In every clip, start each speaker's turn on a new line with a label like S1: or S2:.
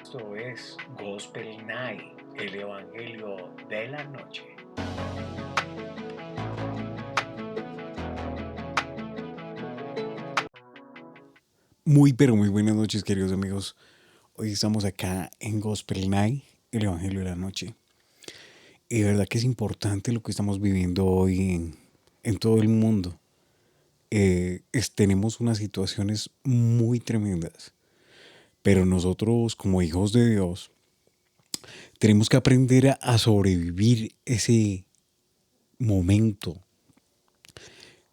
S1: Esto es Gospel Night, el Evangelio de la Noche.
S2: Muy, pero muy buenas noches, queridos amigos. Hoy estamos acá en Gospel Night, el Evangelio de la Noche. Y de verdad que es importante lo que estamos viviendo hoy en todo el mundo. Tenemos unas situaciones muy tremendas, pero nosotros como hijos de Dios tenemos que aprender a sobrevivir ese momento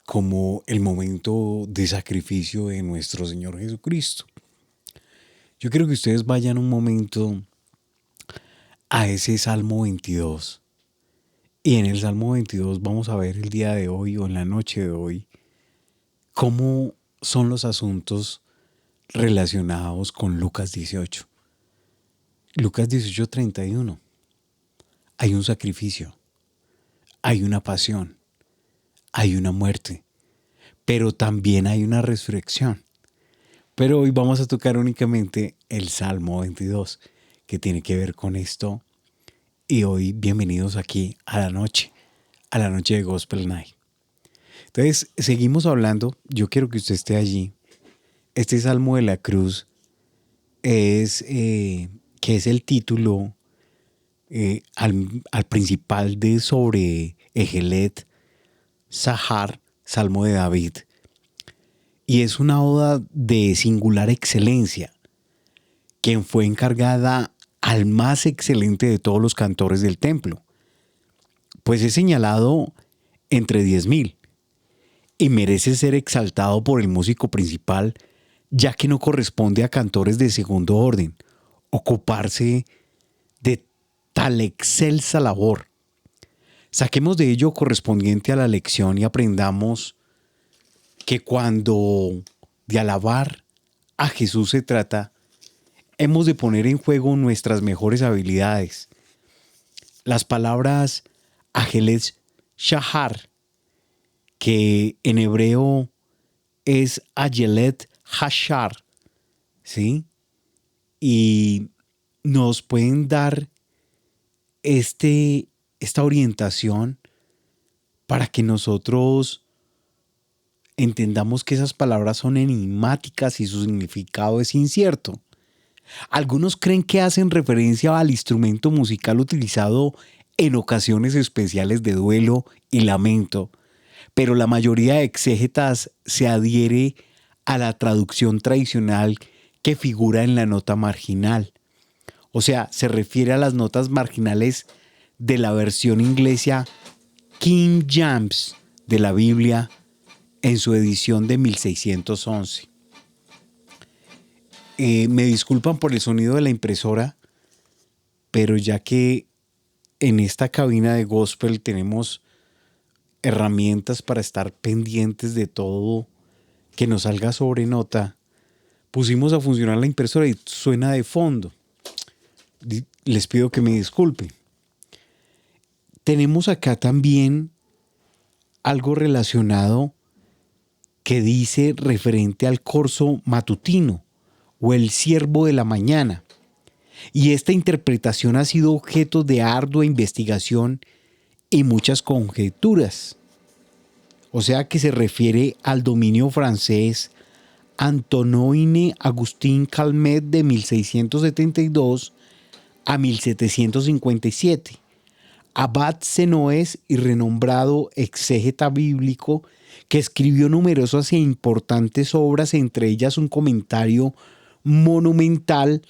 S2: como el momento de sacrificio de nuestro Señor Jesucristo. Yo quiero que ustedes vayan un momento a ese Salmo 22. Y en el Salmo 22 vamos a ver el día de hoy o en la noche de hoy cómo son los asuntos relacionados con Lucas 18. Lucas 18:31. Hay un sacrificio, hay una pasión, hay una muerte, pero también hay una resurrección. Pero hoy vamos a tocar únicamente el Salmo 22, que tiene que ver con esto. Y hoy bienvenidos aquí a la noche de Gospel Night. Entonces, seguimos hablando. Yo quiero que usted esté allí. Este Salmo de la Cruz es, que es el título al principal de sobre Ejelet Sahar, Salmo de David. Y es una oda de singular excelencia, quien fue encargada al más excelente de todos los cantores del templo, pues es señalado entre 10,000 y merece ser exaltado por el músico principal, ya que no corresponde a cantores de segundo orden ocuparse de tal excelsa labor. Saquemos de ello correspondiente a la lección y aprendamos que cuando de alabar a Jesús se trata, hemos de poner en juego nuestras mejores habilidades. Las palabras Ajelet Shahar, que en hebreo es Ayelet Hashar, ¿sí? Y nos pueden dar esta orientación para que nosotros entendamos que esas palabras son enigmáticas y su significado es incierto. Algunos creen que hacen referencia al instrumento musical utilizado en ocasiones especiales de duelo y lamento, pero la mayoría de exégetas se adhiere a la traducción tradicional que figura en la nota marginal. O sea, se refiere a las notas marginales de la versión inglesa King James de la Biblia en su edición de 1611. Me disculpan por el sonido de la impresora, pero ya que en esta cabina de gospel tenemos herramientas para estar pendientes de todo que nos salga sobre nota, pusimos a funcionar la impresora y suena de fondo. Les pido que me disculpen. Tenemos acá también algo relacionado que dice referente al corso matutino o el siervo de la mañana. Y esta interpretación ha sido objeto de ardua investigación y muchas conjeturas. O sea que se refiere al dominio francés Antoine Agustín Calmet de 1672 a 1757, abad senoés y renombrado exégeta bíblico que escribió numerosas e importantes obras, entre ellas un comentario monumental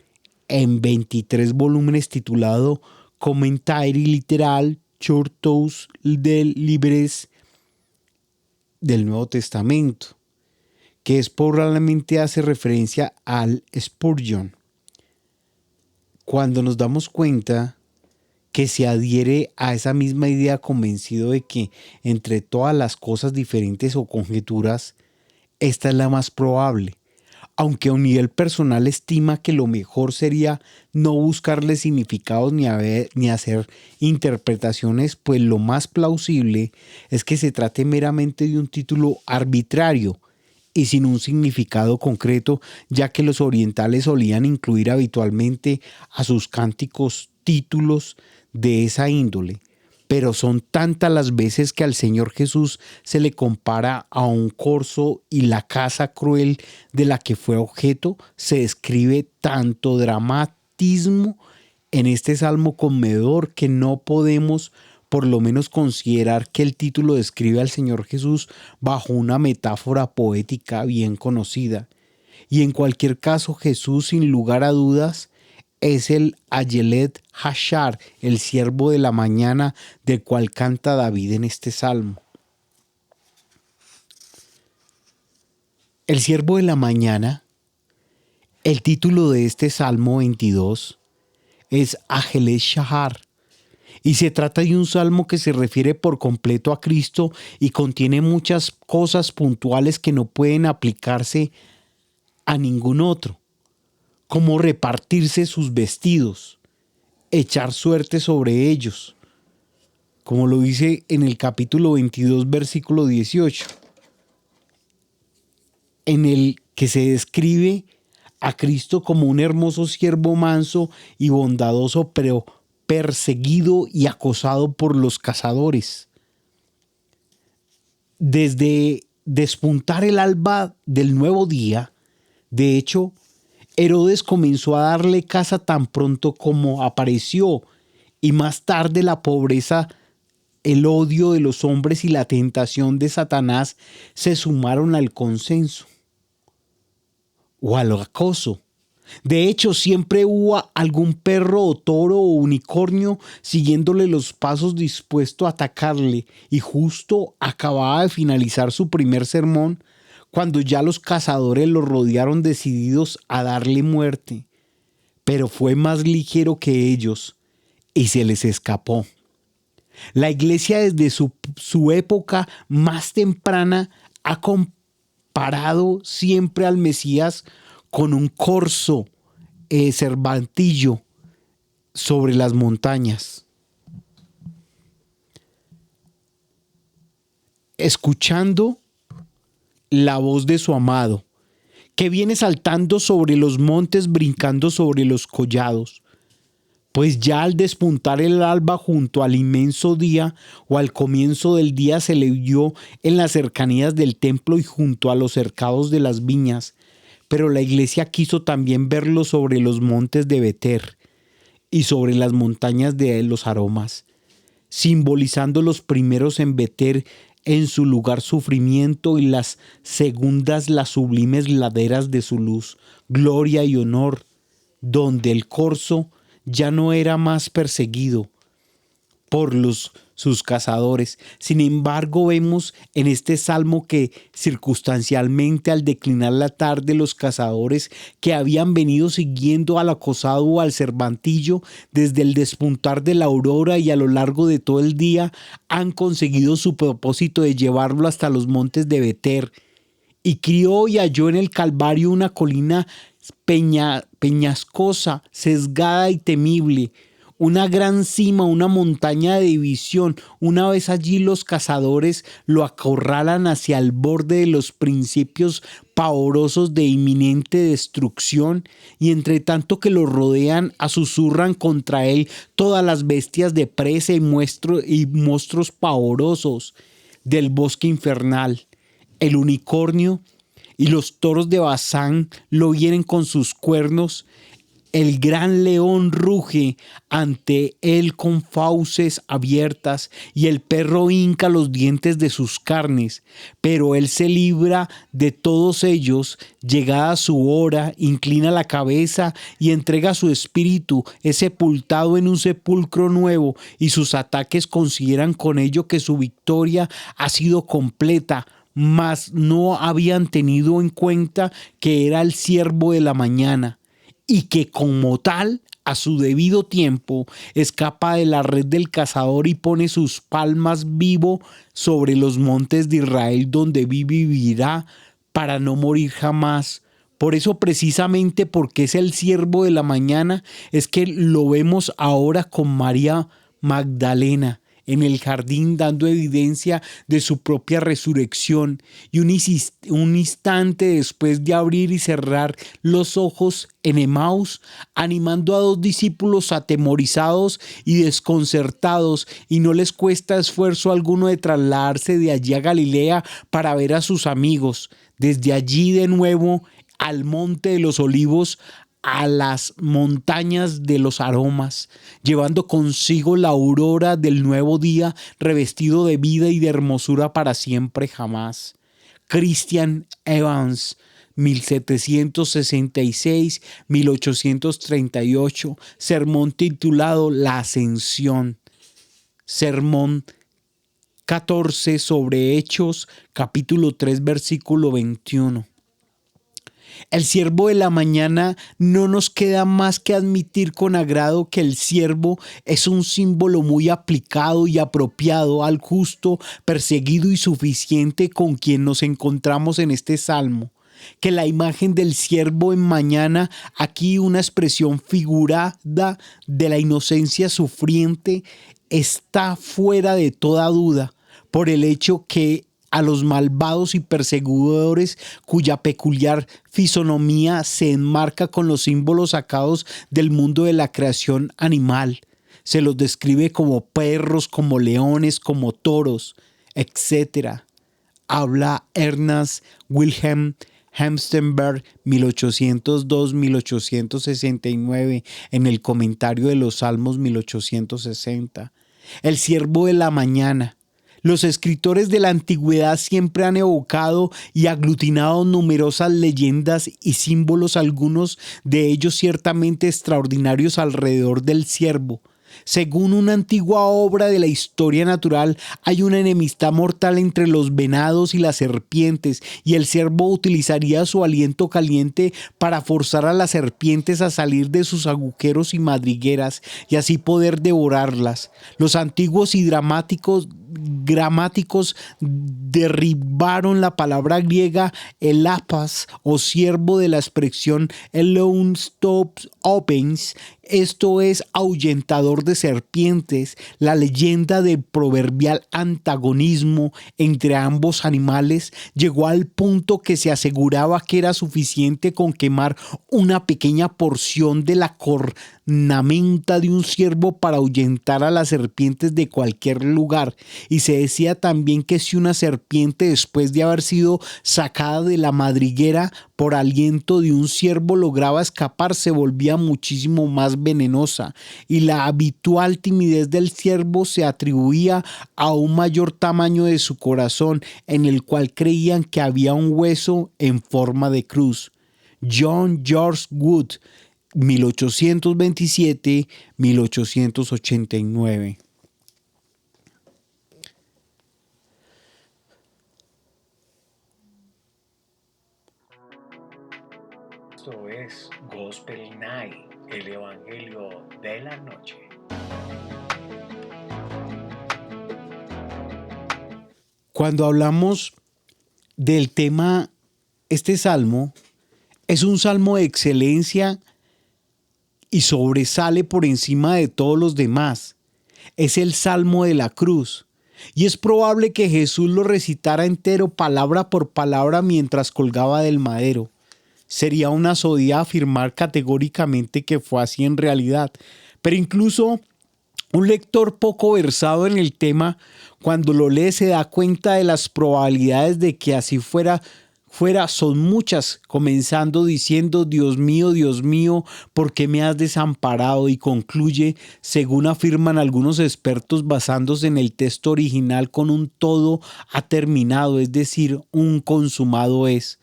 S2: en 23 volúmenes titulado Commentari Littéral sur tous les livres del Nuevo Testamento, que probablemente hace referencia al Spurgeon. Cuando nos damos cuenta que se adhiere a esa misma idea convencido de que entre todas las cosas diferentes o conjeturas, esta es la más probable, aunque a un nivel personal estima que lo mejor sería no buscarle significados ni hacer interpretaciones, pues lo más plausible es que se trate meramente de un título arbitrario y sin un significado concreto, ya que los orientales solían incluir habitualmente a sus cánticos títulos de esa índole. Pero son tantas las veces que al Señor Jesús se le compara a un corzo y la caza cruel de la que fue objeto, se describe tanto dramatismo en este salmo conmovedor que no podemos por lo menos considerar que el título describe al Señor Jesús bajo una metáfora poética bien conocida. Y en cualquier caso, Jesús, sin lugar a dudas, es el Ayelet Hashar, el siervo de la mañana, del cual canta David en este salmo. El siervo de la mañana, el título de este salmo 22, es Ayelet Shahar, y se trata de un salmo que se refiere por completo a Cristo y contiene muchas cosas puntuales que no pueden aplicarse a ningún otro, como repartirse sus vestidos, echar suerte sobre ellos, como lo dice en el capítulo 22, versículo 18, en el que se describe a Cristo como un hermoso siervo manso y bondadoso, pero perseguido y acosado por los cazadores. Desde despuntar el alba del nuevo día, de hecho, Herodes comenzó a darle caza tan pronto como apareció, y más tarde la pobreza, el odio de los hombres y la tentación de Satanás se sumaron al consenso o al acoso. De hecho, siempre hubo algún perro o toro o unicornio siguiéndole los pasos dispuesto a atacarle, y justo acababa de finalizar su primer sermón cuando ya los cazadores lo rodearon decididos a darle muerte. Pero fue más ligero que ellos y se les escapó. La iglesia desde su época más temprana ha comparado siempre al Mesías con un corzo cervantillo sobre las montañas, escuchando la voz de su amado, que viene saltando sobre los montes, brincando sobre los collados. Pues ya al despuntar el alba junto al inmenso día, o al comienzo del día, se le vio en las cercanías del templo y junto a los cercados de las viñas. Pero la iglesia quiso también verlo sobre los montes de Beter y sobre las montañas de los aromas, simbolizando los primeros en Beter en su lugar sufrimiento, y las segundas las sublimes laderas de su luz, gloria y honor, donde el corzo ya no era más perseguido por sus cazadores. Sin embargo, vemos en este salmo que circunstancialmente, al declinar la tarde, los cazadores que habían venido siguiendo al acosado o al cervantillo desde el despuntar de la aurora y a lo largo de todo el día, han conseguido su propósito de llevarlo hasta los montes de Beter. Y crió y halló en el Calvario una colina peñascosa, sesgada y temible, una gran cima, una montaña de división. Una vez allí, los cazadores lo acorralan hacia el borde de los principios pavorosos de inminente destrucción, y entre tanto que lo rodean, asusurran contra él todas las bestias de presa y monstruos pavorosos del bosque infernal. El unicornio y los toros de Basán lo hieren con sus cuernos. El gran león ruge ante él con fauces abiertas, y el perro hinca los dientes de sus carnes. Pero él se libra de todos ellos. Llegada su hora, inclina la cabeza y entrega su espíritu. Es sepultado en un sepulcro nuevo, y sus ataques consideran con ello que su victoria ha sido completa. Mas no habían tenido en cuenta que era el siervo de la mañana, y que como tal, a su debido tiempo, escapa de la red del cazador y pone sus palmas vivo sobre los montes de Israel, donde vivirá para no morir jamás. Por eso, precisamente porque es el siervo de la mañana, es que lo vemos ahora con María Magdalena en el jardín dando evidencia de su propia resurrección y un instante después de abrir y cerrar los ojos en Emaús, animando a dos discípulos atemorizados y desconcertados, y no les cuesta esfuerzo alguno de trasladarse de allí a Galilea para ver a sus amigos. Desde allí de nuevo al Monte de los Olivos, a las montañas de los aromas, llevando consigo la aurora del nuevo día, revestido de vida y de hermosura para siempre jamás. Christian Evans, 1766-1838, sermón titulado La Ascensión. Sermón 14 sobre Hechos, capítulo 3, versículo 21. El siervo de la mañana, no nos queda más que admitir con agrado que el siervo es un símbolo muy aplicado y apropiado al justo, perseguido y suficiente con quien nos encontramos en este salmo. Que la imagen del siervo en mañana, aquí una expresión figurada de la inocencia sufriente, está fuera de toda duda por el hecho que a los malvados y perseguidores cuya peculiar fisonomía se enmarca con los símbolos sacados del mundo de la creación animal. Se los describe como perros, como leones, como toros, etc. Habla Ernst Wilhelm Hemstenberg, 1802-1869, en el comentario de los Salmos 1860. El siervo de la mañana. Los escritores de la antigüedad siempre han evocado y aglutinado numerosas leyendas y símbolos, algunos de ellos ciertamente extraordinarios, alrededor del siervo. Según una antigua obra de la historia natural, hay una enemistad mortal entre los venados y las serpientes, y el ciervo utilizaría su aliento caliente para forzar a las serpientes a salir de sus agujeros y madrigueras, y así poder devorarlas. Los antiguos y gramáticos derribaron la palabra griega elapas o siervo de la expresión Elon stops opens, esto es ahuyentador de serpientes. La leyenda del proverbial antagonismo entre ambos animales llegó al punto que se aseguraba que era suficiente con quemar una pequeña porción de la cornamenta de un ciervo para ahuyentar a las serpientes de cualquier lugar. Y se decía también que si una serpiente, después de haber sido sacada de la madriguera por aliento de un ciervo, lograba escapar, se volvía muchísimo más venenosa, y la habitual timidez del ciervo se atribuía a un mayor tamaño de su corazón, en el cual creían que había un hueso en forma de cruz. John George Wood, 1827-1889.
S1: Esto es Gospel Night, el Evangelio de la noche.
S2: Cuando hablamos del tema, este salmo es un salmo de excelencia y sobresale por encima de todos los demás. Es el salmo de la cruz. Y es probable que Jesús lo recitara entero, palabra por palabra, mientras colgaba del madero. Sería una osadía afirmar categóricamente que fue así en realidad. Pero incluso un lector poco versado en el tema, cuando lo lee, se da cuenta de las probabilidades de que así fuera, son muchas, comenzando diciendo: Dios mío, ¿por qué me has desamparado? Y concluye, según afirman algunos expertos, basándose en el texto original, con un todo ha terminado, es decir, un consumado es.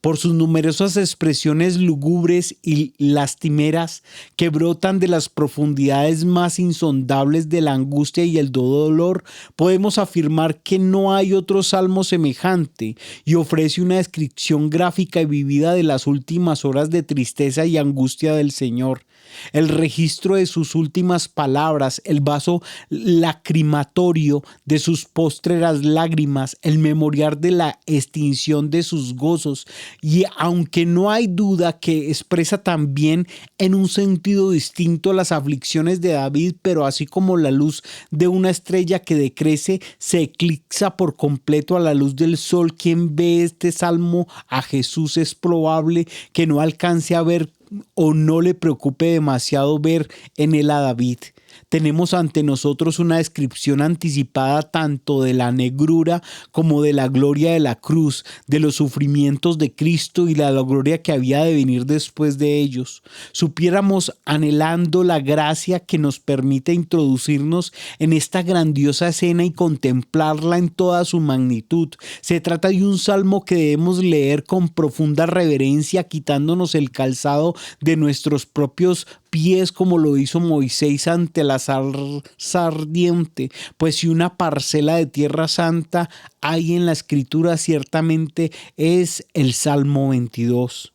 S2: Por sus numerosas expresiones lúgubres y lastimeras que brotan de las profundidades más insondables de la angustia y el dolor, podemos afirmar que no hay otro salmo semejante, y ofrece una descripción gráfica y vivida de las últimas horas de tristeza y angustia del Señor. El registro de sus últimas palabras, el vaso lacrimatorio de sus postreras lágrimas, el memorial de la extinción de sus gozos Dios, y aunque no hay duda que expresa también en un sentido distinto las aflicciones de David, pero así como la luz de una estrella que decrece se eclipsa por completo a la luz del sol, quien ve este salmo a Jesús es probable que no alcance a ver o no le preocupe demasiado ver en él a David. Tenemos ante nosotros una descripción anticipada tanto de la negrura como de la gloria de la cruz, de los sufrimientos de Cristo y la gloria que había de venir después de ellos. Supiéramos, anhelando la gracia que nos permite introducirnos en esta grandiosa escena y contemplarla en toda su magnitud. Se trata de un salmo que debemos leer con profunda reverencia, quitándonos el calzado de nuestros propios pies como lo hizo Moisés ante la zarza ardiente, pues si una parcela de tierra santa hay en la escritura, ciertamente es el Salmo 22.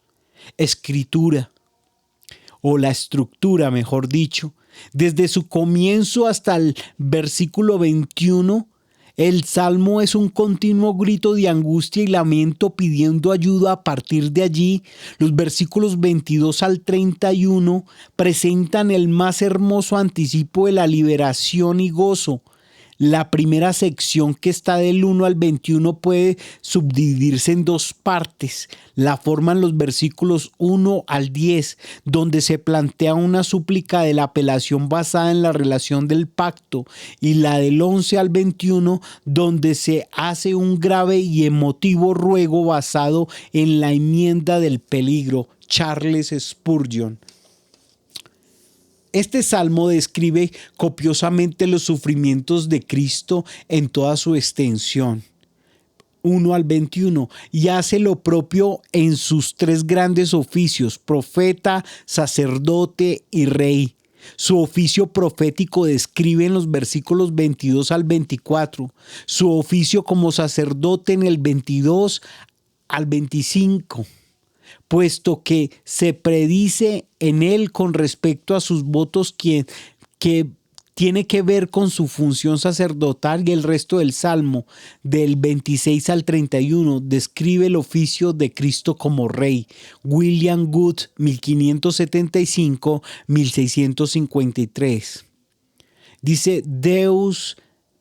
S2: Escritura, o la estructura, mejor dicho, desde su comienzo hasta el versículo 21, el salmo es un continuo grito de angustia y lamento pidiendo ayuda. A partir de allí, los versículos 22 al 31 presentan el más hermoso anticipo de la liberación y gozo. La primera sección, que está del 1 al 21, puede subdividirse en dos partes. La forman los versículos 1 al 10, donde se plantea una súplica de la apelación basada en la relación del pacto, y la del 11 al 21, donde se hace un grave y emotivo ruego basado en la enmienda del peligro. Charles Spurgeon. Este salmo describe copiosamente los sufrimientos de Cristo en toda su extensión, 1 al 21, y hace lo propio en sus tres grandes oficios: profeta, sacerdote y rey. Su oficio profético describe en los versículos 22 al 24, su oficio como sacerdote en el 22 al 25. Puesto que se predice en él con respecto a sus votos que tiene que ver con su función sacerdotal, y el resto del Salmo, del 26 al 31, describe el oficio de Cristo como Rey. William Good, 1575-1653. Dice: Deus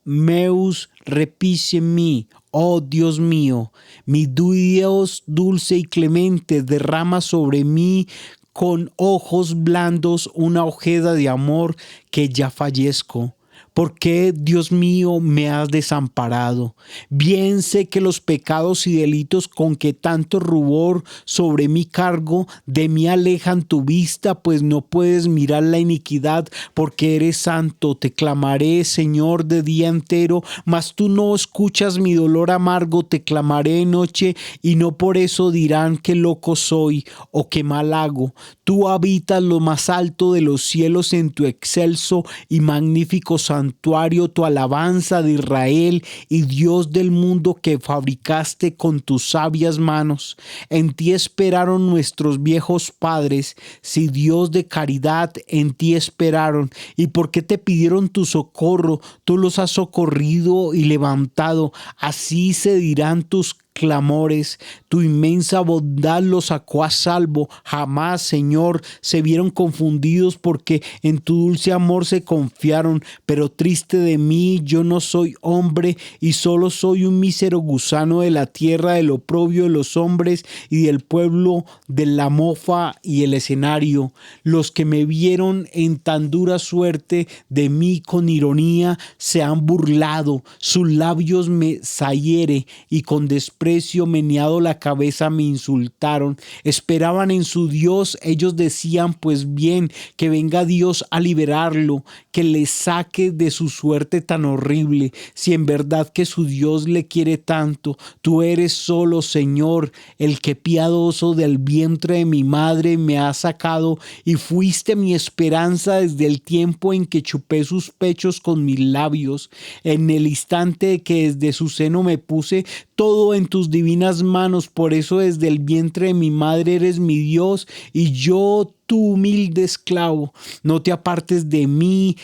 S2: meus repice mi, oh Dios mío, mi Dios dulce y clemente, derrama sobre mí con ojos blandos una ojeda de amor, que ya fallezco. ¿Por qué, Dios mío, me has desamparado? Bien sé que los pecados y delitos con que tanto rubor sobre mí cargo, de mí alejan tu vista, pues no puedes mirar la iniquidad, porque eres santo. Te clamaré, Señor, de día entero, mas tú no escuchas mi dolor amargo. Te clamaré de noche, y no por eso dirán que loco soy o que mal hago. Tú habitas lo más alto de los cielos, en tu excelso y magnífico santuario, tu alabanza de Israel y Dios del mundo que fabricaste con tus sabias manos. En ti esperaron nuestros viejos padres, si Dios de caridad, en ti esperaron. ¿Y por qué te pidieron tu socorro? Tú los has socorrido y levantado. Así se dirán tus clamores, tu inmensa bondad los sacó a salvo. Jamás, Señor, se vieron confundidos, porque en tu dulce amor se confiaron. Pero triste de mí, yo no soy hombre, y solo soy un mísero gusano de la tierra, del oprobio de los hombres y del pueblo, de la mofa y el escenario. Los que me vieron en tan dura suerte de mí con ironía se han burlado. Sus labios me zahiere, y con desprecio meneado la cabeza me insultaron. Esperaban en su Dios, ellos decían: pues bien, que venga Dios a liberarlo, que le saque de su suerte tan horrible. Si en verdad que su Dios le quiere tanto, tú eres solo, Señor, el que piadoso del vientre de mi madre me ha sacado, y fuiste mi esperanza desde el tiempo en que chupé sus pechos con mis labios. En el instante que desde su seno me puse, todo en tus divinas manos. Por eso desde el vientre de mi madre eres mi Dios, y yo, tu humilde esclavo. No te apartes de mí,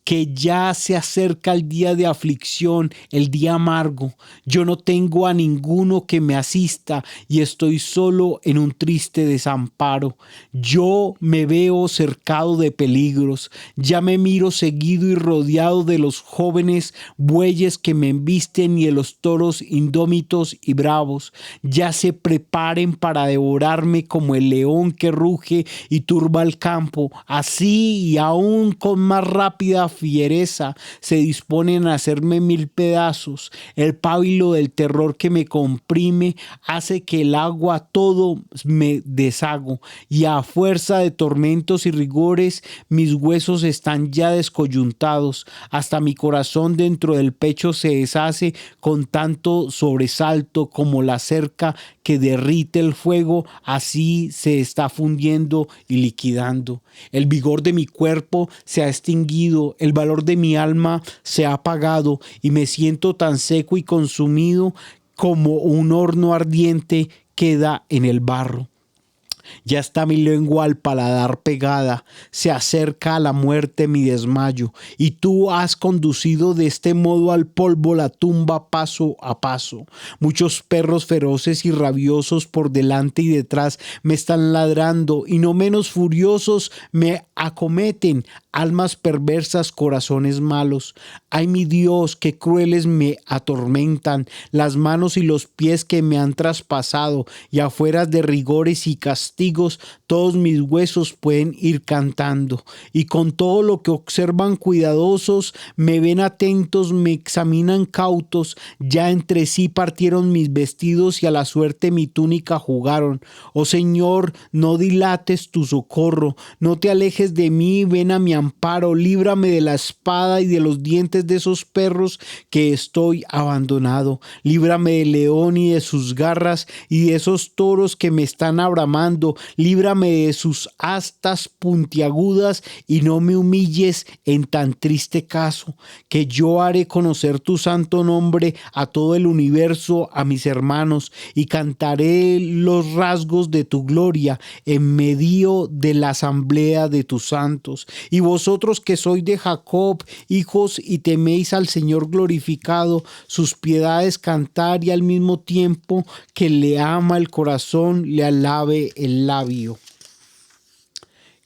S2: que ya se acerca el día de aflicción, el día amargo. Yo no tengo a ninguno que me asista y estoy solo en un triste desamparo. Yo me veo cercado de peligros, ya me miro seguido y rodeado de los jóvenes bueyes que me embisten y de los toros indómitos y bravos. Ya se preparen para devorarme como el león que ruge y turba el campo. Así y aún con más rápida fiereza se disponen a hacerme mil pedazos. El pábilo del terror que me comprime hace que el agua todo me deshago y a fuerza de tormentos y rigores mis huesos están ya descoyuntados. Hasta mi corazón dentro del pecho se deshace con tanto sobresalto como la cerca que derrite el fuego, así se está fundiendo y liquidando. El vigor de mi cuerpo se ha extinguido, el valor de mi alma se ha apagado y me siento tan seco y consumido como un horno ardiente queda en el barro. Ya está mi lengua al paladar pegada, se acerca a la muerte mi desmayo, y tú has conducido de este modo al polvo la tumba paso a paso. Muchos perros feroces y rabiosos por delante y detrás me están ladrando, y no menos furiosos me acometen almas perversas, corazones malos. Ay, mi Dios, qué crueles me atormentan las manos y los pies que me han traspasado, y afuera de rigores y castigos todos mis huesos pueden ir cantando. Y con todo lo que observan cuidadosos, me ven atentos, me examinan cautos, ya entre sí partieron mis vestidos y a la suerte mi túnica jugaron. Oh Señor, no dilates tu socorro, no te alejes de mí, ven a mi amparo, líbrame de la espada y de los dientes de esos perros que estoy abandonado. Líbrame del león y de sus garras y de esos toros que me están abramando. Líbrame de sus astas puntiagudas y no me humilles en tan triste caso, que yo haré conocer tu santo nombre a todo el universo, a mis hermanos, y cantaré los rasgos de tu gloria en medio de la asamblea de tus santos. Y vosotros que sois de Jacob, hijos, y teméis al Señor glorificado, sus piedades cantar, y al mismo tiempo que le ama el corazón, le alabe el labio.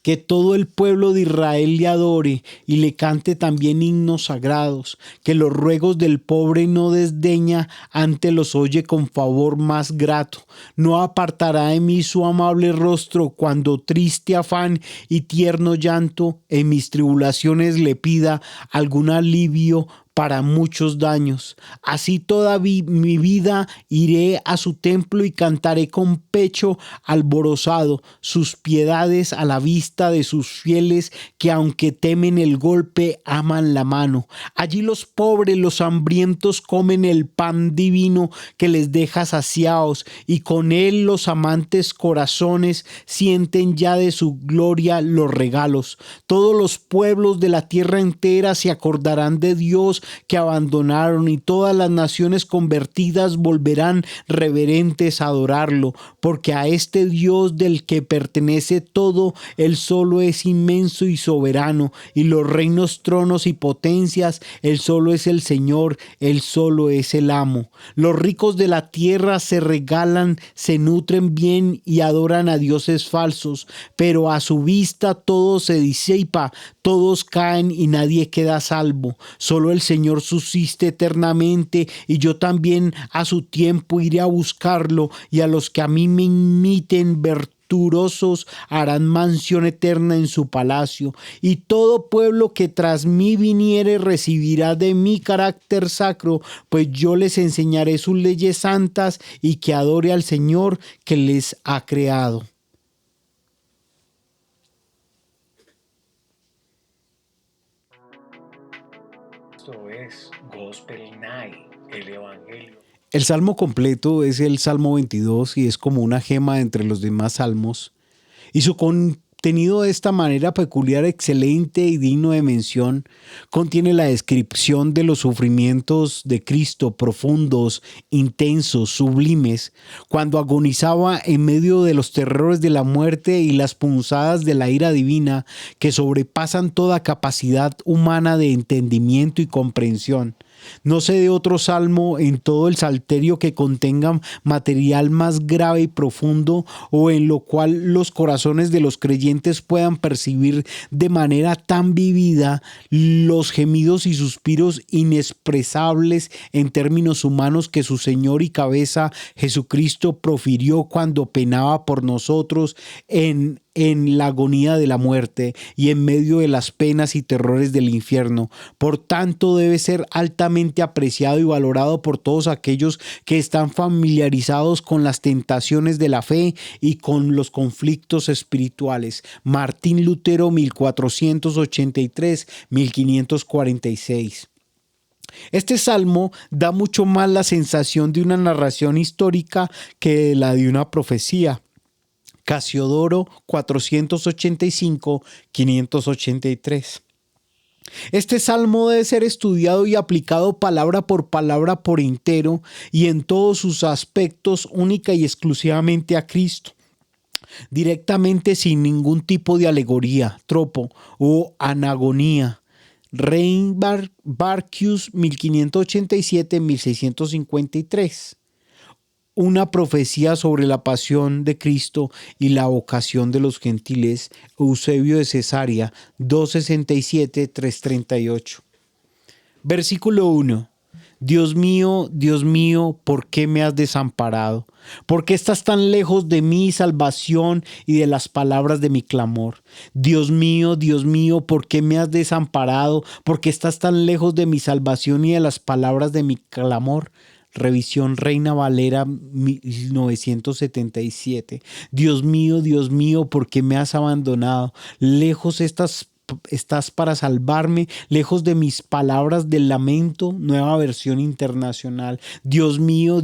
S2: Que todo el pueblo de Israel le adore y le cante también himnos sagrados, que los ruegos del pobre no desdeña, ante los oye con favor más grato. No apartará de mí su amable rostro cuando triste afán y tierno llanto en mis tribulaciones le pida algún alivio para muchos daños. Así toda mi vida iré a su templo y cantaré con pecho alborozado sus piedades a la vista de sus fieles que aunque temen el golpe aman la mano. Allí los pobres, los hambrientos comen el pan divino que les deja saciados y con él los amantes corazones sienten ya de su gloria los regalos. Todos los pueblos de la tierra entera se acordarán de Dios que abandonaron y todas las naciones convertidas volverán reverentes a adorarlo, porque a este Dios del que pertenece todo, él solo es inmenso y soberano, y los reinos, tronos y potencias, él solo es el Señor, él solo es el amo. Los ricos de la tierra se regalan, se nutren bien y adoran a dioses falsos, pero a su vista todo se disipa, todos caen y nadie queda a salvo. Solo el Señor subsiste eternamente y yo también a su tiempo iré a buscarlo, y a los que a mí me imiten virtuosos harán mansión eterna en su palacio, y todo pueblo que tras mí viniere recibirá de mi carácter sacro, pues yo les enseñaré sus leyes santas y que adore al Señor que les ha creado.
S1: Esto es Gospel Night, el Evangelio.
S2: El salmo completo es el Salmo 22 y es como una gema entre los demás salmos. Y su contenido obtenido de esta manera peculiar, excelente y digno de mención, contiene la descripción de los sufrimientos de Cristo, profundos, intensos, sublimes, cuando agonizaba en medio de los terrores de la muerte y las punzadas de la ira divina que sobrepasan toda capacidad humana de entendimiento y comprensión. No sé de otro salmo en todo el Salterio que contenga material más grave y profundo, o en lo cual los corazones de los creyentes puedan percibir de manera tan vívida los gemidos y suspiros inexpresables en términos humanos que su Señor y cabeza Jesucristo profirió cuando penaba por nosotros en la agonía de la muerte y en medio de las penas y terrores del infierno. Por tanto, debe ser altamente apreciado y valorado por todos aquellos que están familiarizados con las tentaciones de la fe y con los conflictos espirituales. Martín Lutero, 1483-1546. Este salmo da mucho más la sensación de una narración histórica que la de una profecía. Casiodoro 485-583. Este salmo debe ser estudiado y aplicado palabra por palabra por entero y en todos sus aspectos única y exclusivamente a Cristo, directamente sin ningún tipo de alegoría, tropo o anagonía. Reinhard Barcius 1587-1653. Una profecía sobre la pasión de Cristo y la vocación de los gentiles. Eusebio de Cesarea 267-338. Versículo 1. Dios mío, ¿por qué me has desamparado? ¿Por qué estás tan lejos de mi salvación y de las palabras de mi clamor? Dios mío, ¿por qué me has desamparado? ¿Por qué estás tan lejos de mi salvación y de las palabras de mi clamor? Revisión Reina Valera 1977. Dios mío, ¿por qué me has abandonado? Lejos estás para salvarme, lejos de mis palabras del lamento. Nueva versión internacional. Dios mío,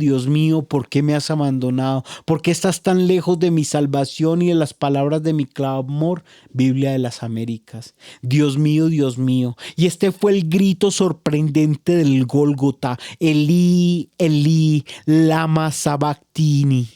S2: ¿por qué me has abandonado? ¿Por qué estás tan lejos de mi salvación y de las palabras de mi clamor? Biblia de las Américas. Dios mío. Y este fue el grito sorprendente del Gólgota. Elí, Elí, lama sabactini.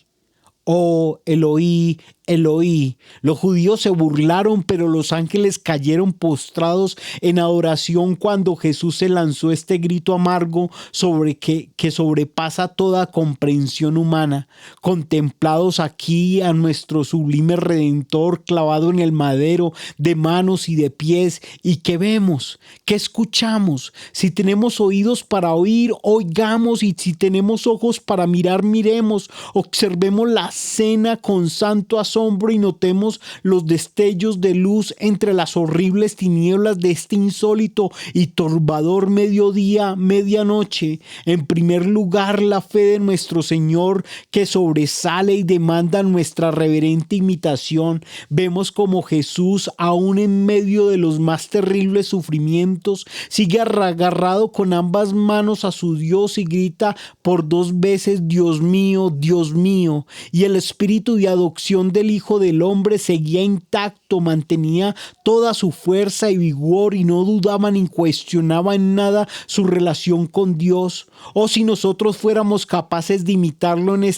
S2: Oh, Eloí, Eloí. Los judíos se burlaron, pero los ángeles cayeron postrados en adoración cuando Jesús se lanzó este grito amargo que sobrepasa toda comprensión humana. Contemplados aquí a nuestro sublime Redentor clavado en el madero, de manos y de pies. ¿Y qué vemos? ¿Qué escuchamos? Si tenemos oídos para oír, oigamos, y si tenemos ojos para mirar, miremos. Observemos la escena con santo asombro y notemos los destellos de luz entre las horribles tinieblas de este insólito y turbador mediodía, medianoche. En primer lugar, la fe de nuestro Señor, que sobresale y demanda nuestra reverente imitación. Vemos como Jesús, aún en medio de los más terribles sufrimientos, sigue agarrado con ambas manos a su Dios y grita por 2 veces: Dios mío, y el espíritu de adopción del Hijo del Hombre seguía intacto, mantenía toda su fuerza y vigor y no dudaba ni cuestionaba en nada su relación con Dios. O si nosotros fuéramos capaces de imitarlo en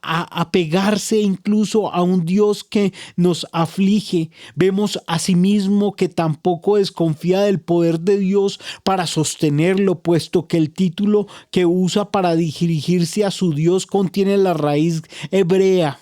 S2: apegarse incluso a un Dios que nos aflige. Vemos asimismo que tampoco desconfía del poder de Dios para sostenerlo, puesto que el título que usa para dirigirse a su Dios contiene la raíz hebrea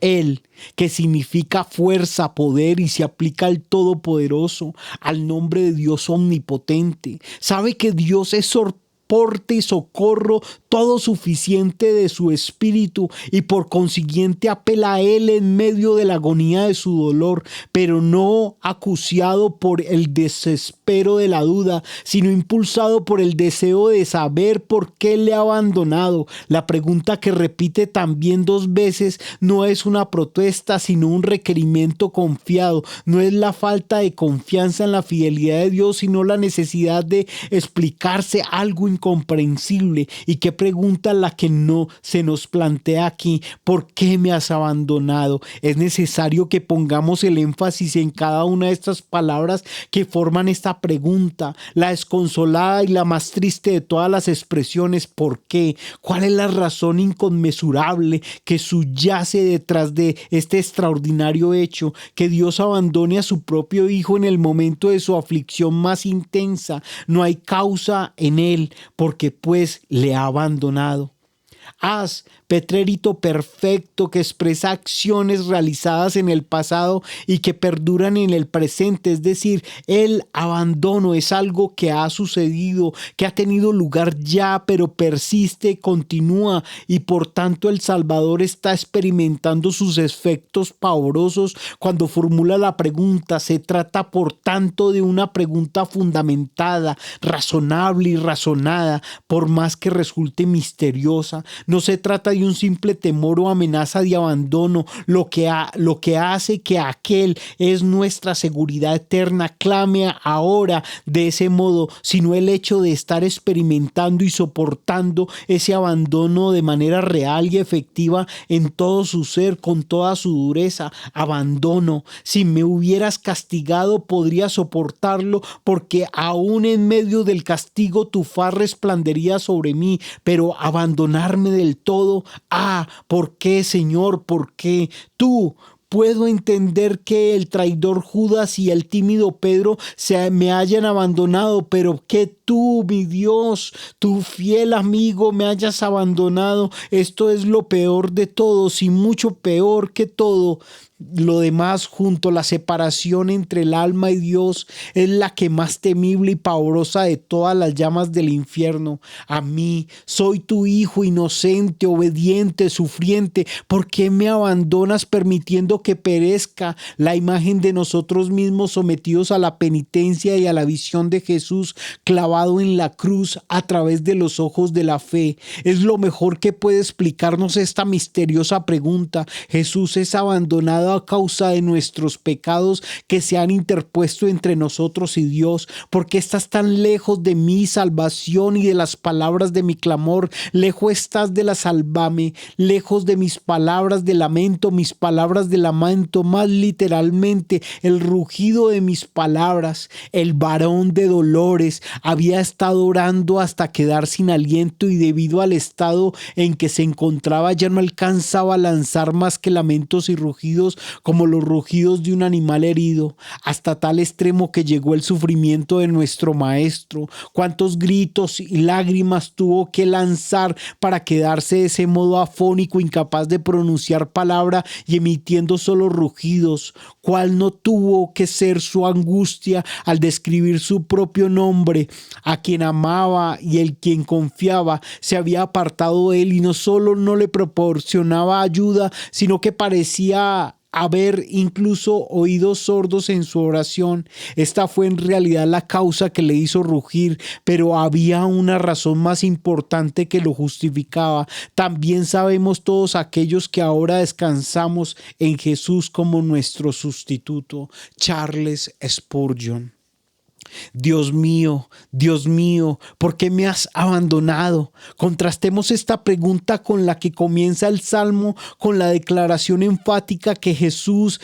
S2: El, que significa fuerza, poder, y se aplica al Todopoderoso, al nombre de Dios omnipotente. Sabe que Dios es soporte y socorro todo suficiente de su espíritu, y por consiguiente apela a él en medio de la agonía de su dolor, pero no acuciado por el desespero de la duda, sino impulsado por el deseo de saber por qué le ha abandonado. La pregunta que repite también 2 veces no es una protesta, sino un requerimiento confiado. No es la falta de confianza en la fidelidad de Dios, sino la necesidad de explicarse algo incomprensible. ¿Y qué pregunta la que no se nos plantea aquí? ¿Por qué me has abandonado? Es necesario que pongamos el énfasis en cada una de estas palabras que forman esta pregunta, la desconsolada y la más triste de todas las expresiones. ¿Por qué? ¿Cuál es la razón inconmensurable que subyace detrás de este extraordinario hecho? Que Dios abandone a su propio Hijo en el momento de su aflicción más intensa. No hay causa en él, porque pues le ha abandonado. Haz, Petrérito perfecto que expresa acciones realizadas en el pasado y que perduran en el presente. Es decir, el abandono es algo que ha sucedido, que ha tenido lugar ya, pero persiste, continúa, y por tanto el Salvador está experimentando sus efectos pavorosos cuando formula la pregunta. Se trata, por tanto, de una pregunta fundamentada, razonable y razonada, por más que resulte misteriosa. No se trata de un simple temor o amenaza de abandono. Lo que hace que aquel es nuestra seguridad eterna clame ahora de ese modo, sino el hecho de estar experimentando y soportando ese abandono de manera real y efectiva en todo su ser, con toda su dureza. Abandono. Si me hubieras castigado, podría soportarlo, porque aún en medio del castigo tu faz resplandería sobre mí, pero abandonarme del todo. ¿Por qué, Señor? ¿Por qué? Tú. Puedo entender que el traidor Judas y el tímido Pedro me hayan abandonado, pero que tú, mi Dios, tu fiel amigo, me hayas abandonado. Esto es lo peor de todo, y mucho peor que todo. Lo demás, junto a la separación entre el alma y Dios, es la que más temible y pavorosa de todas las llamas del infierno. A mí, soy tu hijo inocente, obediente, sufriente. ¿Por qué me abandonas permitiendo que perezca la imagen de nosotros mismos sometidos a la penitencia y a la visión de Jesús clavado en la cruz a través de los ojos de la fe? Es lo mejor que puede explicarnos esta misteriosa pregunta. Jesús es abandonado a causa de nuestros pecados que se han interpuesto entre nosotros y Dios. ¿Por qué estás tan lejos de mi salvación y de las palabras de mi clamor? Lejos estás de la sálvame, lejos de mis palabras de lamento, mis palabras de lamento, más literalmente el rugido de mis palabras. El varón de dolores había estado orando hasta quedar sin aliento, y debido al estado en que se encontraba ya no alcanzaba a lanzar más que lamentos y rugidos, como los rugidos de un animal herido, hasta tal extremo que llegó el sufrimiento de nuestro Maestro. Cuántos gritos y lágrimas tuvo que lanzar para quedarse de ese modo afónico, incapaz de pronunciar palabra y emitiendo solo rugidos. Cuál no tuvo que ser su angustia al describir su propio nombre. A quien amaba y el quien confiaba se había apartado de él, y no solo no le proporcionaba ayuda, sino que parecía haber incluso oídos sordos en su oración. Esta fue en realidad la causa que le hizo rugir, pero había una razón más importante que lo justificaba. También sabemos todos aquellos que ahora descansamos en Jesús como nuestro sustituto. Charles Spurgeon. Dios mío, ¿por qué me has abandonado? Contrastemos esta pregunta con la que comienza el Salmo, con la declaración enfática que Jesús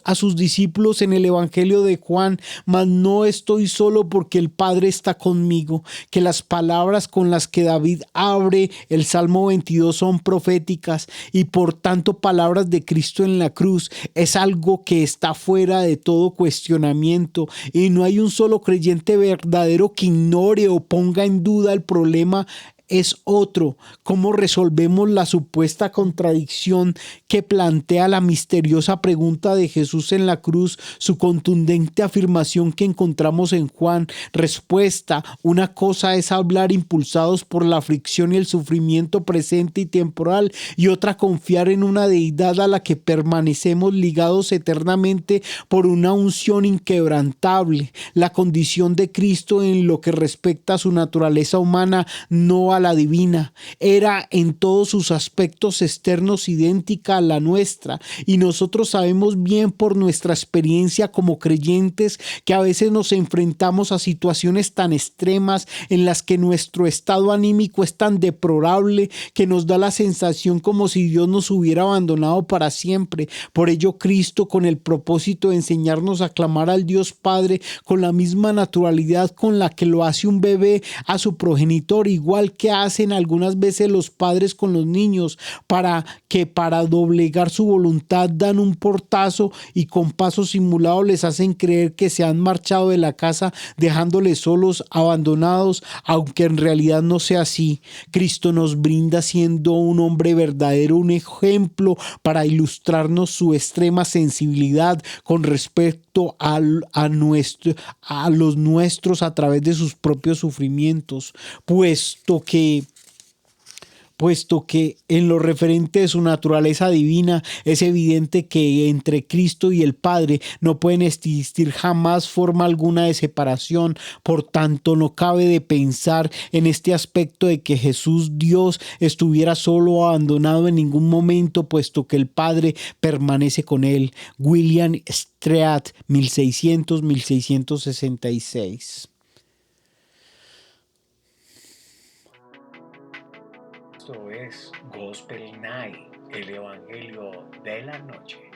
S2: a sus discípulos en el Evangelio de Juan: mas no estoy solo, porque el Padre está conmigo. Que las palabras con las que David abre el Salmo 22 son proféticas y por tanto palabras de Cristo en la cruz. Es algo que está fuera de todo cuestionamiento, y no hay un solo creyente verdadero que ignore o ponga en duda el problema. Es otro: ¿cómo resolvemos la supuesta contradicción que plantea la misteriosa pregunta de Jesús en la cruz, su contundente afirmación que encontramos en Juan? Respuesta: una cosa es hablar impulsados por la aflicción y el sufrimiento presente y temporal, y otra confiar en una deidad a la que permanecemos ligados eternamente por una unción inquebrantable. La condición de Cristo en lo que respecta a su naturaleza humana no a la divina. Era en todos sus aspectos externos idéntica a la nuestra, y nosotros sabemos bien por nuestra experiencia como creyentes que a veces nos enfrentamos a situaciones tan extremas en las que nuestro estado anímico es tan deplorable que nos da la sensación como si Dios nos hubiera abandonado para siempre. Por ello, Cristo, con el propósito de enseñarnos a clamar al Dios Padre con la misma naturalidad con la que lo hace un bebé a su progenitor, igual que hacen algunas veces los padres con los niños, para doblegar su voluntad dan un portazo y con pasos simulados les hacen creer que se han marchado de la casa dejándoles solos, abandonados, aunque en realidad no sea así. Cristo nos brinda, siendo un hombre verdadero, un ejemplo para ilustrarnos su extrema sensibilidad con respecto a los nuestros a través de sus propios sufrimientos, puesto que en lo referente de su naturaleza divina es evidente que entre Cristo y el Padre no pueden existir jamás forma alguna de separación. Por tanto, no cabe de pensar en este aspecto de que Jesús Dios estuviera solo o abandonado en ningún momento, puesto que el Padre permanece con él. William Street, 1600-1666.
S1: Esto es Gospel Night, el Evangelio de la noche.